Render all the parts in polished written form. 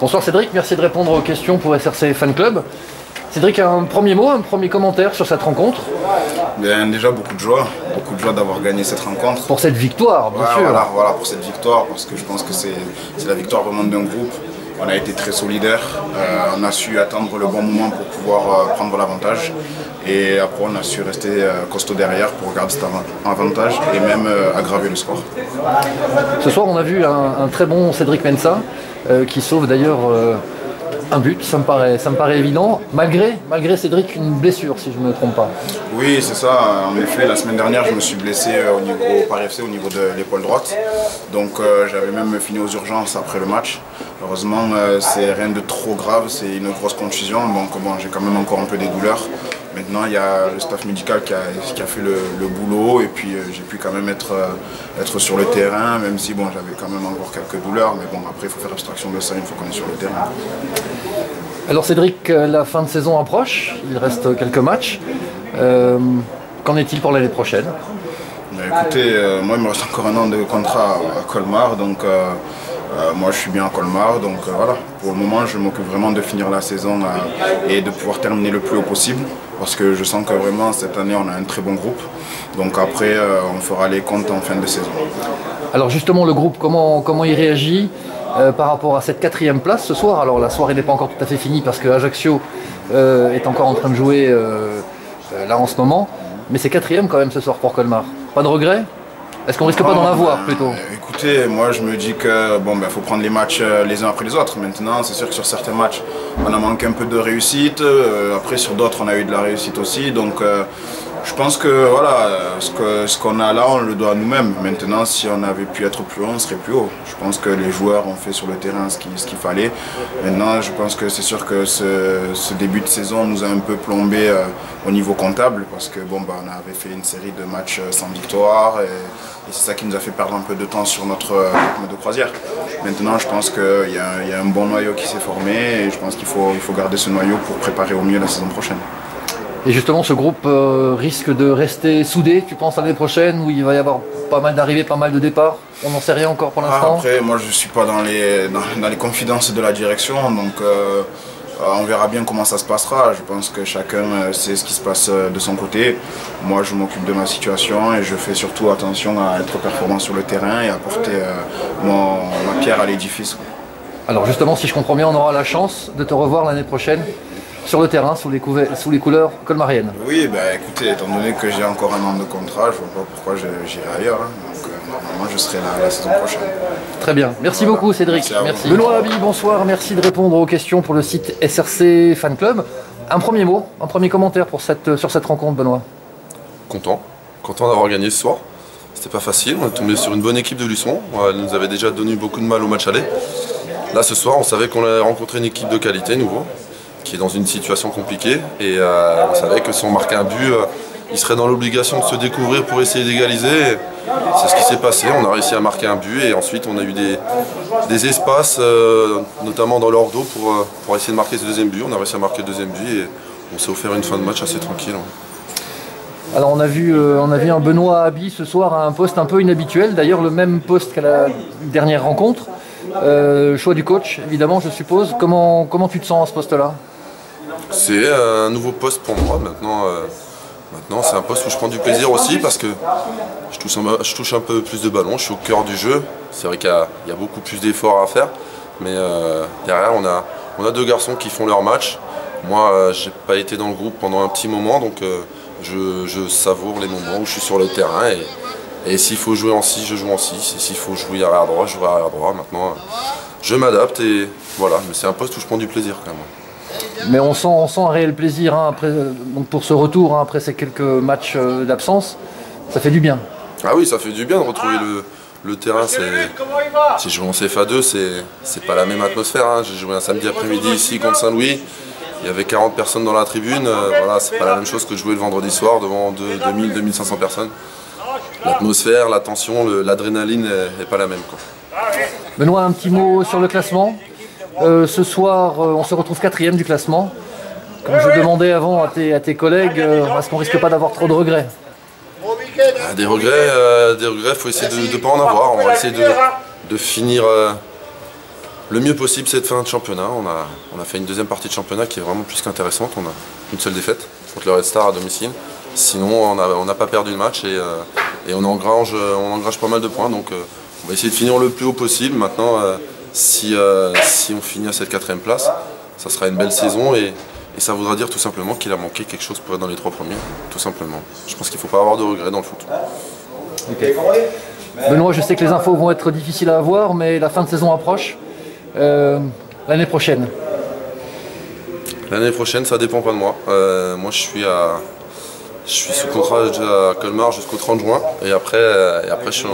Bonsoir Cédric, merci de répondre aux questions pour SRC Fan Club. Cédric, un premier mot, un premier commentaire sur cette rencontre? Bien, déjà beaucoup de joie d'avoir gagné cette rencontre. Pour cette victoire, bien sûr. Voilà, pour cette victoire, parce que je pense que c'est la victoire vraiment d'un groupe. On a été très solidaires, on a su attendre le bon moment pour pouvoir prendre l'avantage. Et après, on a su rester costaud derrière pour garder cet avantage et même aggraver le score. Ce soir, on a vu un très bon Cédric Mensah, qui sauve d'ailleurs un but, ça me paraît évident, malgré Cédric une blessure si je ne me trompe pas. Oui, c'est ça, en effet la semaine dernière je me suis blessé au Paris FC au niveau de l'épaule droite, donc j'avais même fini aux urgences après le match. Heureusement c'est rien de trop grave, c'est une grosse contusion, donc bon, j'ai quand même encore un peu des douleurs. Maintenant, il y a le staff médical qui a fait le boulot et puis j'ai pu quand même être sur le terrain, même si bon, j'avais quand même encore quelques douleurs. Mais bon, après, il faut faire abstraction de ça une fois qu'on est sur le terrain. Alors Cédric, la fin de saison approche, il reste quelques matchs. Qu'en est-il pour l'année prochaine? Écoutez, moi, il me reste encore un an de contrat à Colmar, donc moi je suis bien à Colmar, donc voilà. Pour le moment, je m'occupe vraiment de finir la saison et de pouvoir terminer le plus haut possible. Parce que je sens que vraiment cette année on a un très bon groupe. Donc après on fera les comptes en fin de saison. Alors justement le groupe, comment il réagit par rapport à cette 4e place ce soir? Alors la soirée n'est pas encore tout à fait finie parce que Ajaccio est encore en train de jouer là en ce moment. Mais c'est 4e quand même ce soir pour Colmar. Pas de regret? Est-ce qu'on risque pas d'en avoir plutôt? Écoutez, moi je me dis que bon, faut prendre les matchs les uns après les autres. Maintenant, c'est sûr que sur certains matchs, on a manqué un peu de réussite. Après, sur d'autres, on a eu de la réussite aussi. Donc, je pense que voilà, ce qu'on a là, on le doit à nous-mêmes. Maintenant, si on avait pu être plus haut, on serait plus haut. Je pense que les joueurs ont fait sur le terrain ce qu'il fallait. Maintenant, je pense que c'est sûr que ce début de saison nous a un peu plombé au niveau comptable parce que bon, on avait fait une série de matchs sans victoire. Et c'est ça qui nous a fait perdre un peu de temps sur notre rythme de croisière. Maintenant, je pense qu'il y a un bon noyau qui s'est formé et je pense qu'il faut garder ce noyau pour préparer au mieux la saison prochaine. Et justement, ce groupe risque de rester soudé, tu penses, l'année prochaine, où il va y avoir pas mal d'arrivées, pas mal de départs? On n'en sait rien encore pour l'instant. Après, moi, je ne suis pas dans les confidences de la direction, donc on verra bien comment ça se passera. Je pense que chacun sait ce qui se passe de son côté. Moi, je m'occupe de ma situation et je fais surtout attention à être performant sur le terrain et apporter ma pierre à l'édifice. Alors justement, si je comprends bien, on aura la chance de te revoir l'année prochaine sur le terrain, sous les couleurs colmariennes. Oui, écoutez, étant donné que j'ai encore un an de contrat, je ne vois pas pourquoi j'irai ailleurs. Donc normalement, je serai là la saison prochaine. Très bien. Merci beaucoup Cédric. Merci. Benoît Haby, bonsoir. Merci de répondre aux questions pour le site SRC Fan Club. Un premier mot, un premier commentaire sur cette rencontre, Benoît? Content d'avoir gagné ce soir. C'était pas facile, on est tombé sur une bonne équipe de Luçon. Elle nous avait déjà donné beaucoup de mal au match aller. Là ce soir, on savait qu'on allait rencontrer une équipe de qualité nouveau, qui est dans une situation compliquée. Et on savait que si on marquait un but, il serait dans l'obligation de se découvrir pour essayer d'égaliser. C'est ce qui s'est passé, on a réussi à marquer un but et ensuite on a eu des espaces, notamment dans leur dos, pour essayer de marquer ce deuxième but. On a réussi à marquer le deuxième but et on s'est offert une fin de match assez tranquille. Alors on a vu un Benoît Haby ce soir à un poste un peu inhabituel, d'ailleurs le même poste qu'à la dernière rencontre. Choix du coach, évidemment, je suppose. Comment tu te sens à ce poste-là? C'est un nouveau poste pour moi. Maintenant, c'est un poste où je prends du plaisir aussi parce que je touche un peu plus de ballon, je suis au cœur du jeu. C'est vrai qu'il y a beaucoup plus d'efforts à faire, mais derrière, on a deux garçons qui font leur match. Moi, j'ai pas été dans le groupe pendant un petit moment, donc je savoure les moments où je suis sur le terrain. Et s'il faut jouer en 6, je joue en 6. Et s'il faut jouer arrière droit, je joue arrière droit. Maintenant, je m'adapte et voilà. Mais c'est un poste où je prends du plaisir quand même. Mais on sent un réel plaisir après, donc pour ce retour, après ces quelques matchs d'absence. Ça fait du bien. Ah oui, ça fait du bien de retrouver le terrain. Si je joue en CFA2, c'est pas la même atmosphère. J'ai joué un samedi après-midi ici contre Saint-Louis. Il y avait 40 personnes dans la tribune. Voilà, c'est pas la même chose que de jouer le vendredi soir devant 2000-2500 personnes. L'atmosphère, la tension, l'adrénaline n'est pas la même, quoi. Benoît, un petit mot sur le classement. Ce soir, on se retrouve 4e du classement. Comme je demandais avant à tes collègues, est-ce qu'on risque pas d'avoir trop de regrets? Des regrets, il faut essayer de ne pas en avoir. On va essayer de finir le mieux possible cette fin de championnat. On a fait une deuxième partie de championnat qui est vraiment plus qu'intéressante. On a une seule défaite contre le Red Star à domicile. Sinon, on n'a pas perdu le match et on engrange pas mal de points. Donc, on va essayer de finir le plus haut possible. Maintenant, si on finit à cette 4e place, ça sera une belle saison et ça voudra dire tout simplement qu'il a manqué quelque chose pour être dans les 3 premiers. Tout simplement. Je pense qu'il ne faut pas avoir de regrets dans le foot. Okay. Benoît, je sais que les infos vont être difficiles à avoir, mais la fin de saison approche. L'année prochaine? L'année prochaine, ça dépend pas de moi. Moi, je suis sous contrat à Colmar jusqu'au 30 juin. Et après je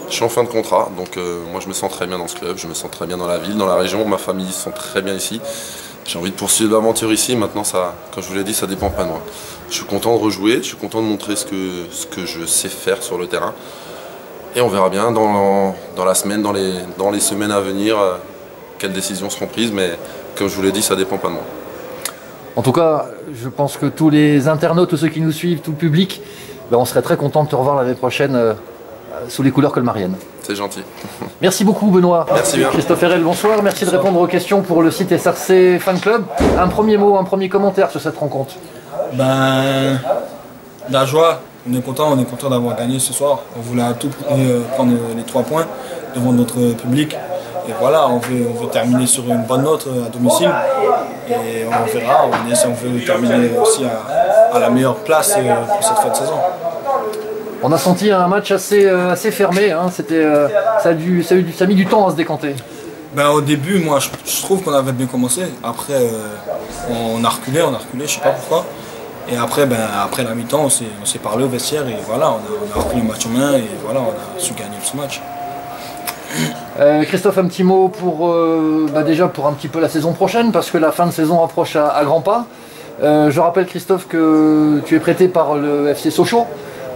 suis en fin de contrat. Donc moi, je me sens très bien dans ce club. Je me sens très bien dans la ville, dans la région. Ma famille sont très bien ici. J'ai envie de poursuivre l'aventure ici. Maintenant, ça, comme je vous l'ai dit, ça dépend pas de moi. Je suis content de rejouer. Je suis content de montrer ce que je sais faire sur le terrain. Et on verra bien dans la semaine, dans les semaines à venir, quelles décisions seront prises. Mais comme je vous l'ai dit, ça dépend pas de moi. En tout cas, je pense que tous les internautes, tous ceux qui nous suivent, tout le public, on serait très content de te revoir l'année prochaine sous les couleurs colmariennes. C'est gentil. Merci beaucoup Benoît. Merci bien. Christophe Herrel, bonsoir. Merci de répondre aux questions pour le site SRC Fan Club. Un premier mot, un premier commentaire sur cette rencontre? La joie. On est content d'avoir gagné ce soir. On voulait à tout prendre les 3 points devant notre public. Et voilà, on veut terminer sur une bonne note à domicile. Et on verra, on veut terminer aussi à la meilleure place pour cette fin de saison. On a senti un match assez fermé, hein. Ça a mis du temps à se décanter. Au début, moi je trouve qu'on avait bien commencé. Après, on a reculé, je ne sais pas pourquoi. Et après, après la mi-temps, on s'est parlé au vestiaire et voilà, on a repris le match en main et voilà, on a su gagner ce match. Christophe, un petit mot pour déjà pour un petit peu la saison prochaine, parce que la fin de saison approche à grands pas. Je rappelle Christophe que tu es prêté par le FC Sochaux.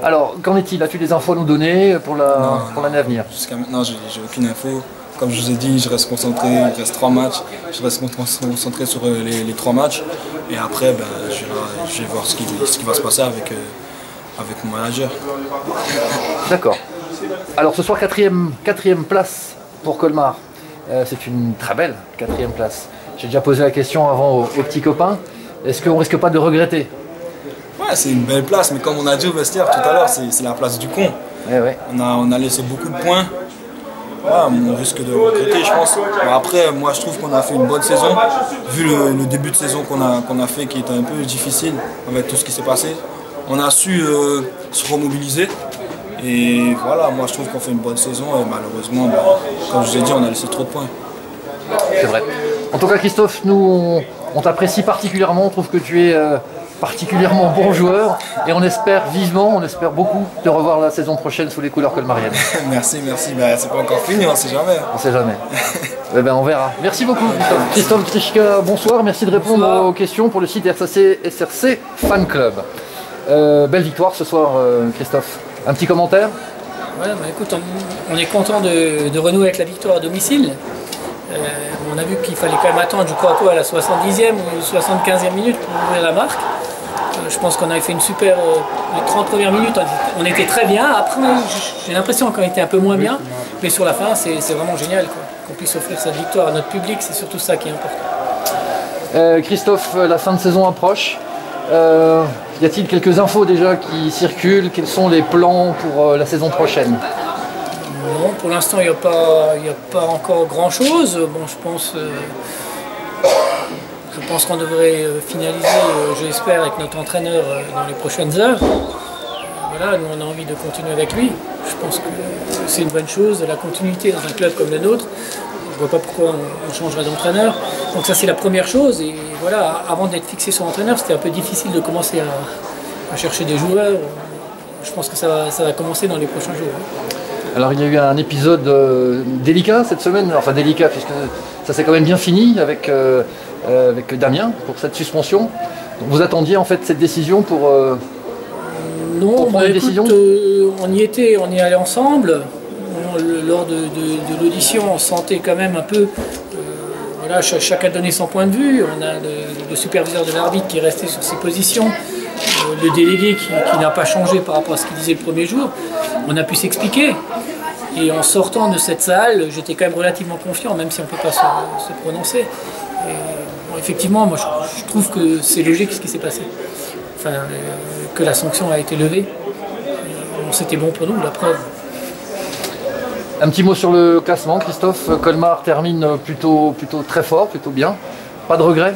Alors qu'en est-il? As-tu des infos à nous donner pour l'année à venir? Jusqu'à maintenant, j'ai aucune info. Comme je vous ai dit, je reste concentré, il reste 3 matchs. Je reste concentré sur les 3 matchs. Et après, je vais voir ce qui va se passer avec mon manager. D'accord. Alors ce soir, quatrième place pour Colmar. C'est une très belle 4e place. J'ai déjà posé la question avant aux petits copains. Est-ce qu'on ne risque pas de regretter? Ouais, c'est une belle place, mais comme on a dit au vestiaire tout à l'heure, c'est la place du con. Ouais. On a laissé beaucoup de points. Ouais, on risque de regretter, je pense. Après, moi, je trouve qu'on a fait une bonne saison. Vu le début de saison qu'on a fait, qui était un peu difficile avec tout ce qui s'est passé, on a su se remobiliser. Et voilà, moi, je trouve qu'on fait une bonne saison. Et malheureusement, comme je vous ai dit, on a laissé trop de points. C'est vrai. En tout cas, Christophe, nous, on t'apprécie particulièrement. On trouve que tu es particulièrement bon joueur. Et on espère vivement, on espère beaucoup te revoir la saison prochaine sous les couleurs colmariennes. Merci. C'est pas encore fini, on sait jamais. On sait jamais. On verra. Merci beaucoup, Christophe. Christophe Trichka, bonsoir. Merci de répondre aux questions pour le site SRC Fan Club. Belle victoire ce soir, Christophe. Un petit commentaire? Ouais, écoute, on est content de renouer avec la victoire à domicile. On a vu qu'il fallait quand même attendre, je crois, à la 70e ou 75e minute pour ouvrir la marque. Je pense qu'on avait fait une super... les 30 premières minutes, on était très bien. Après, j'ai l'impression qu'on était un peu moins bien. Mais sur la fin, c'est vraiment génial qu'on puisse offrir cette victoire à notre public. C'est surtout ça qui est important. Christophe, la fin de saison approche. Y a-t-il quelques infos déjà qui circulent? Quels sont les plans pour la saison prochaine? Non, pour l'instant, il n'y a pas encore grand-chose. Bon, je pense qu'on devrait finaliser, j'espère, avec notre entraîneur dans les prochaines heures. Voilà, nous, on a envie de continuer avec lui. Je pense que c'est une bonne chose, la continuité dans un club comme le nôtre. Je ne vois pas pourquoi on changerait d'entraîneur. Donc ça, c'est la première chose. Et voilà, avant d'être fixé sur l'entraîneur, c'était un peu difficile de commencer à chercher des joueurs. Je pense que ça va commencer dans les prochains jours. Alors il y a eu un épisode délicat cette semaine, enfin délicat puisque ça s'est quand même bien fini avec Damien pour cette suspension. Donc vous attendiez en fait cette décision pour non, prendre une décision? On y était, on y allait ensemble. Lors de l'audition, on sentait quand même un peu, voilà, chacun donnait son point de vue. On a le superviseur de l'arbitre qui est resté sur ses positions, le délégué qui n'a pas changé par rapport à ce qu'il disait le premier jour. On a pu s'expliquer. Et en sortant de cette salle, j'étais quand même relativement confiant, même si on ne peut pas se prononcer. Et, bon, effectivement, moi je trouve que c'est logique ce qui s'est passé. Enfin, que la sanction a été levée. Bon, c'était bon pour nous, la preuve. Un petit mot sur le classement, Christophe. Colmar termine plutôt très fort, plutôt bien. Pas de regrets?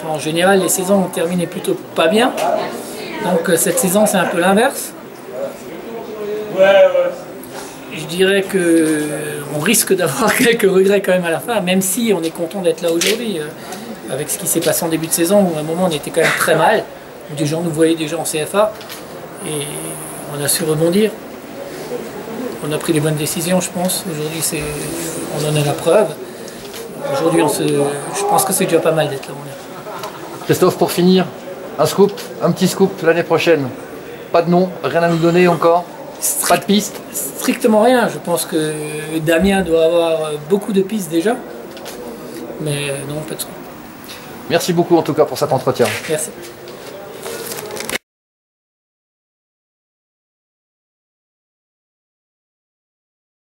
En général, les saisons ont terminé plutôt pas bien. Donc cette saison, c'est un peu l'inverse. Je dirais qu'on risque d'avoir quelques regrets quand même à la fin, même si on est content d'être là aujourd'hui. Avec ce qui s'est passé en début de saison, où à un moment on était quand même très mal, où des gens nous voyaient déjà en CFA, et on a su rebondir. On a pris les bonnes décisions, je pense. Aujourd'hui, on en a la preuve. Aujourd'hui, je pense que c'est déjà pas mal d'être là où on est. Christophe, pour finir, un petit scoop l'année prochaine. Pas de nom, rien à nous donner encore? Pas de piste? Strictement rien. Je pense que Damien doit avoir beaucoup de pistes déjà. Mais non, pas de scoop. Merci beaucoup en tout cas pour cet entretien. Merci.